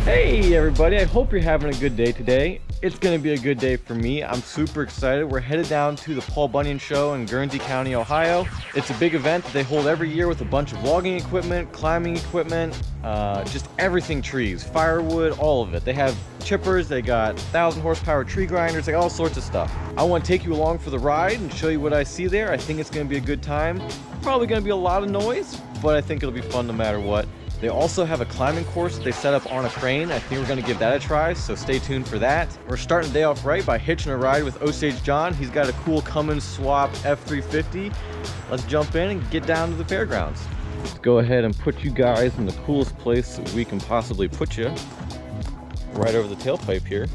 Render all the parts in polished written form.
Hey everybody, I hope you're having a good day today. It's going to be a good day for me. I'm super excited. We're headed down to the Paul Bunyan Show in Guernsey County, Ohio. It's a big event that they hold every year with a bunch of logging equipment, climbing equipment, just everything trees, firewood, all of it. They have chippers, they got 1,000 horsepower tree grinders, like all sorts of stuff. I want to take you along for the ride and show you what I see there. I think it's going to be a good time. Probably going to be a lot of noise, but I think it'll be fun no matter what. They also have a climbing course that they set up on a crane. I think we're going to give that a try, so stay tuned for that. We're starting the day off right by hitching a ride with Osage John. He's got a cool Cummins Swap F350. Let's jump in and get down to the fairgrounds. Let's go ahead and put you guys in the coolest place that we can possibly put you. Right over the tailpipe here.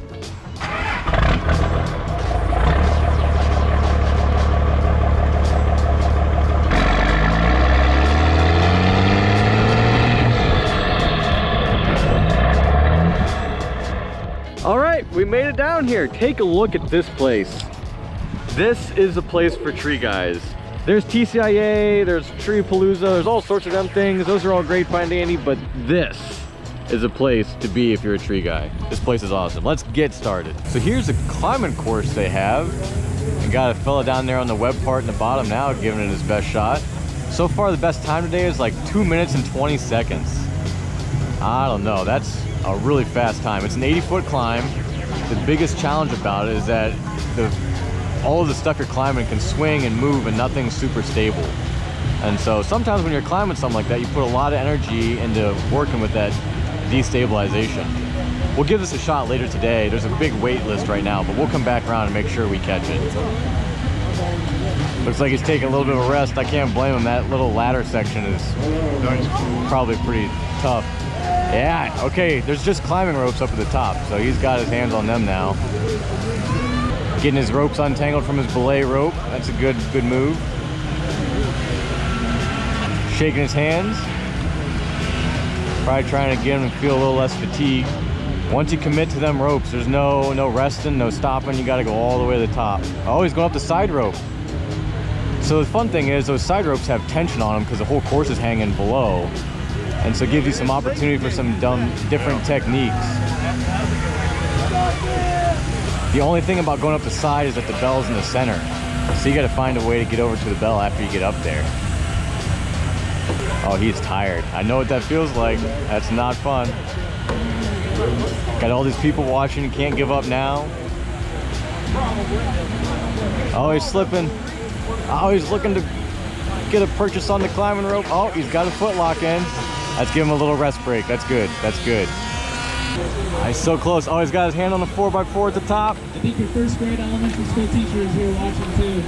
All right, we made it down here. Take a look at this place. This is a place for tree guys. There's TCIA, there's Tree Palooza, there's all sorts of them things. Those are all great, fine, dandy, but this is a place to be if you're a tree guy. This place is awesome. Let's get started. So here's a climbing course they have. We got a fella down there on the web part in the bottom now giving it his best shot. So far the best time today is like 2 minutes and 20 seconds. I don't know, that's a really fast time. It's an 80-foot climb. The biggest challenge about it is that all of the stuff you're climbing can swing and move and nothing's super stable. And so sometimes when you're climbing something like that, you put a lot of energy into working with that destabilization. We'll give this a shot later today. There's a big wait list right now, but we'll come back around and make sure we catch it. Looks like he's taking a little bit of a rest. I can't blame him. That little ladder section is probably pretty tough. Yeah, okay, there's just climbing ropes up at the top, so he's got his hands on them now. Getting his ropes untangled from his belay rope. That's a good move. Shaking his hands. Probably trying to get him to feel a little less fatigue. Once you commit to them ropes, there's no resting, no stopping. You gotta go all the way to the top. Oh, he's going up the side rope. So the fun thing is those side ropes have tension on them because the whole course is hanging below. And so it gives you some opportunity for some different techniques. The only thing about going up the side is that the bell's in the center. So you gotta find a way to get over to the bell after you get up there. Oh, he's tired. I know what that feels like. That's not fun. Got all these people watching, you can't give up now. Oh, he's slipping. Oh, he's looking to get a purchase on the climbing rope. Oh, he's got a foot lock in. Let's give him a little rest break. That's good. That's good. He's so close. Oh, he's got his hand on the 4x4 at the top. I think your first grade elementary school teacher is here watching too.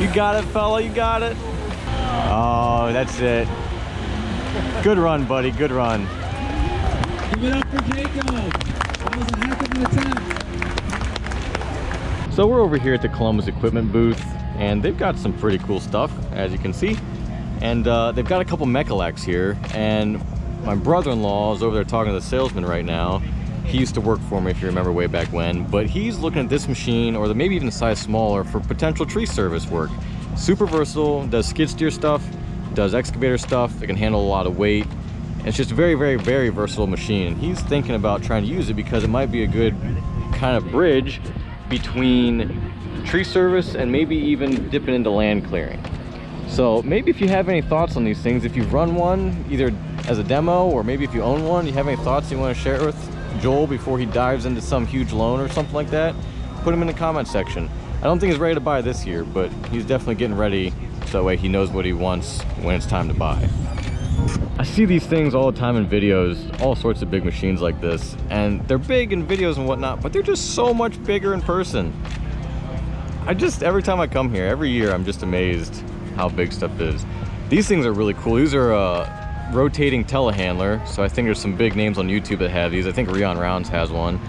You got it, fella. You got it. Oh, that's it. Good run, buddy. Good run. Give it up for Jacob. That was a heck of an attempt. So we're over here at the Columbus equipment booth, and they've got some pretty cool stuff, as you can see. And they've got a couple Mechalecs here, and my brother-in-law is over there talking to the salesman right now. He used to work for me, if you remember way back when, but he's looking at this machine, or maybe even a size smaller, for potential tree service work. Super versatile, does skid steer stuff, does excavator stuff, it can handle a lot of weight. It's just a very, very, very versatile machine. He's thinking about trying to use it because it might be a good kind of bridge between tree service and maybe even dipping into land clearing. So maybe if you have any thoughts on these things, if you've run one either as a demo or maybe if you own one, you have any thoughts you want to share with Joel before he dives into some huge loan or something like that, put them in the comment section. I don't think he's ready to buy this year, but he's definitely getting ready so that way he knows what he wants when it's time to buy. I see these things all the time in videos, all sorts of big machines like this, and they're big in videos and whatnot, but they're just so much bigger in person. Every time I come here, every year, I'm just amazed how big stuff is. These things are really cool. These are a rotating telehandler, so I think there's some big names on YouTube that have these. I think Rion Rounds has one.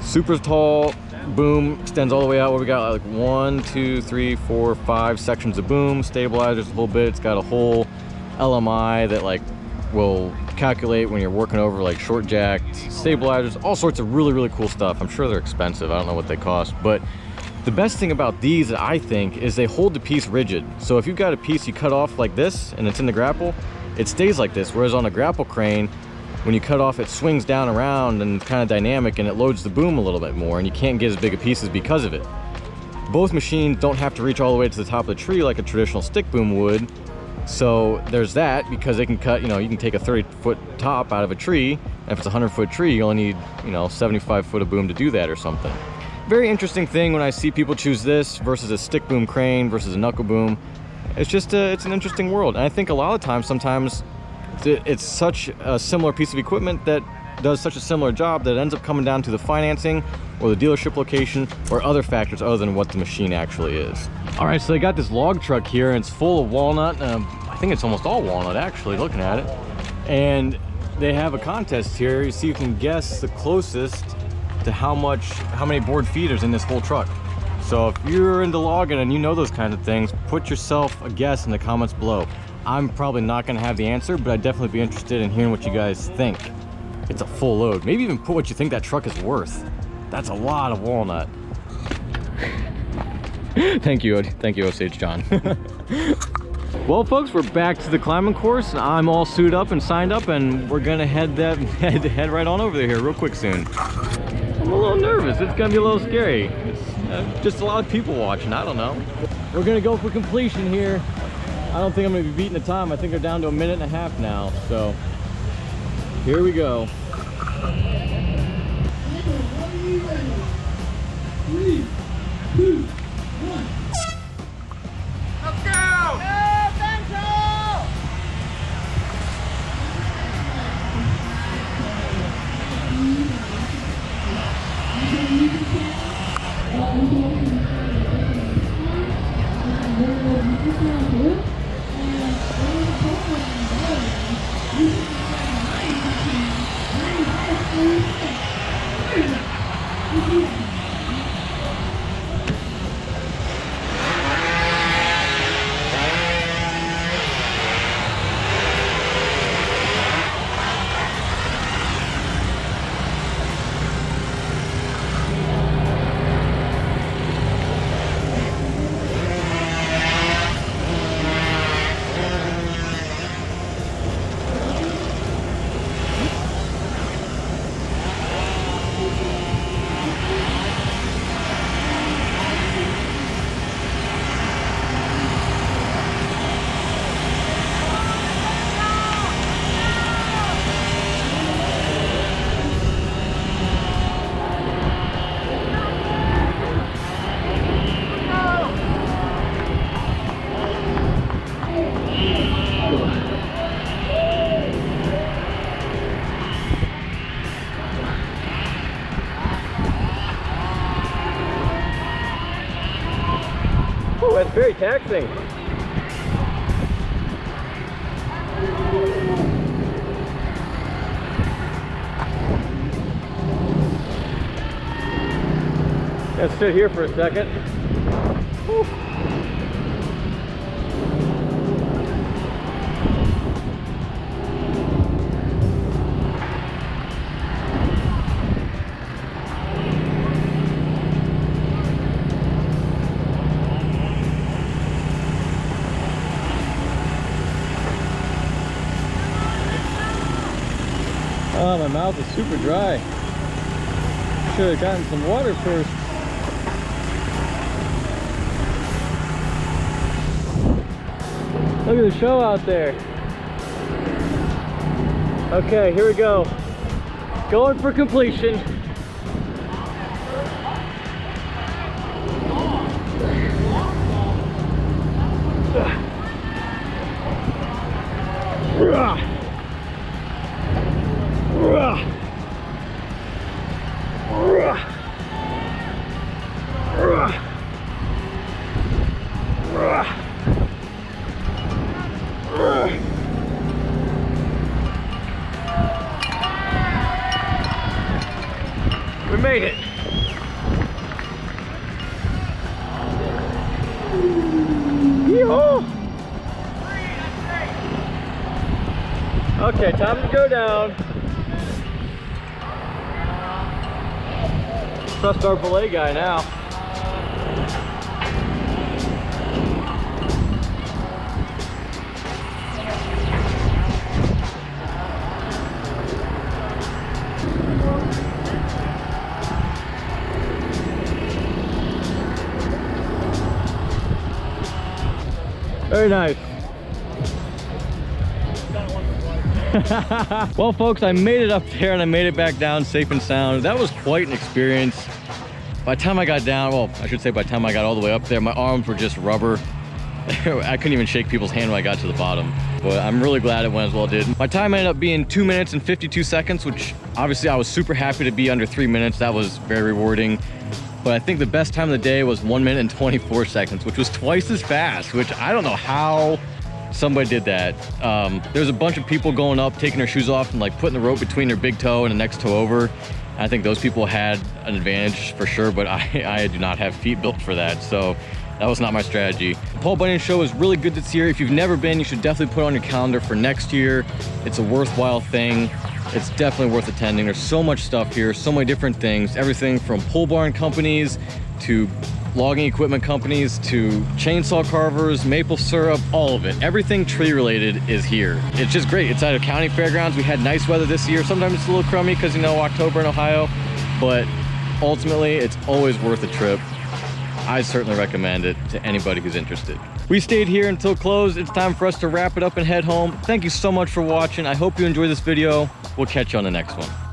Super tall boom, extends all the way out. What we got, like 1, 2, 3, 4, 5 sections of boom, stabilizers a whole bit. It's got a whole LMI that like will calculate when you're working over like short jacked stabilizers, all sorts of really, really cool stuff. I'm sure they're expensive. I don't know what they cost, but the best thing about these, I think, is they hold the piece rigid. So if you've got a piece you cut off like this and it's in the grapple, it stays like this. Whereas on a grapple crane, when you cut off, it swings down around and kind of dynamic, and it loads the boom a little bit more, and you can't get as big of pieces because of it. Both machines don't have to reach all the way to the top of the tree like a traditional stick boom would. So there's that, because they can cut, you know, you can take a 30-foot top out of a tree, and if it's a 100-foot tree, you only need, you know, 75 foot of boom to do that or something. Very interesting thing when I see people choose this versus a stick boom crane versus a knuckle boom. It's just it's an interesting world, and I think a lot of times, sometimes it's such a similar piece of equipment that does such a similar job that it ends up coming down to the financing or the dealership location or other factors other than what the machine actually is. All right, so they got this log truck here, and it's full of walnut. I think it's almost all walnut, actually, looking at it. And they have a contest here. You see, you can guess the closest to how many board feet is in this whole truck. So if you're into logging and you know those kinds of things, put yourself a guess in the comments below. I'm probably not going to have the answer, but I'd definitely be interested in hearing what you guys think. It's a full load. Maybe even put what you think that truck is worth. That's a lot of walnut. Thank you, Osage John. Well, folks, we're back to the climbing course. I'm all suited up and signed up, and we're gonna head right on over there here real quick soon. I'm a little nervous. It's gonna be a little scary. It's just a lot of people watching. I don't know. We're gonna go for completion here. I don't think I'm gonna be beating the time. I think they're down to 1.5 minutes now. So here we go. 3, 2, 1. Let's go! Go, Central! Oh, that's very taxing. Let's sit here for a second. Whew. Oh, my mouth is super dry. Should have gotten some water first. Look at the show out there. Okay, here we go. Going for completion. We made it. Yeehaw! Okay, time to go down. Trust our belay guy now. Very nice. Well, folks, I made it up there and I made it back down safe and sound. That was quite an experience. By the time I got down, well, I should say by the time I got all the way up there, my arms were just rubber. I couldn't even shake people's hand when I got to the bottom. But I'm really glad it went as well as it did. My time ended up being 2 minutes and 52 seconds, which obviously I was super happy to be under 3 minutes. That was very rewarding. But I think the best time of the day was 1 minute and 24 seconds, which was twice as fast, which I don't know how somebody did that. There's a bunch of people going up, taking their shoes off and like putting the rope between their big toe and the next toe over. I think those people had an advantage for sure, but I do not have feet built for that. So that was not my strategy. The Paul Bunyan show is really good this year. If you've never been, you should definitely put it on your calendar for next year. It's a worthwhile thing. It's definitely worth attending. There's so much stuff here, so many different things, everything from pole barn companies to logging equipment companies to chainsaw carvers, maple syrup, all of it. Everything tree related is here. It's just great. It's at a county fairgrounds. We had nice weather this year. Sometimes it's a little crummy because, you know, October in Ohio, but ultimately it's always worth a trip. I certainly recommend it to anybody who's interested. We stayed here until close. It's time for us to wrap it up and head home. Thank you so much for watching. I hope you enjoyed this video. We'll catch you on the next one.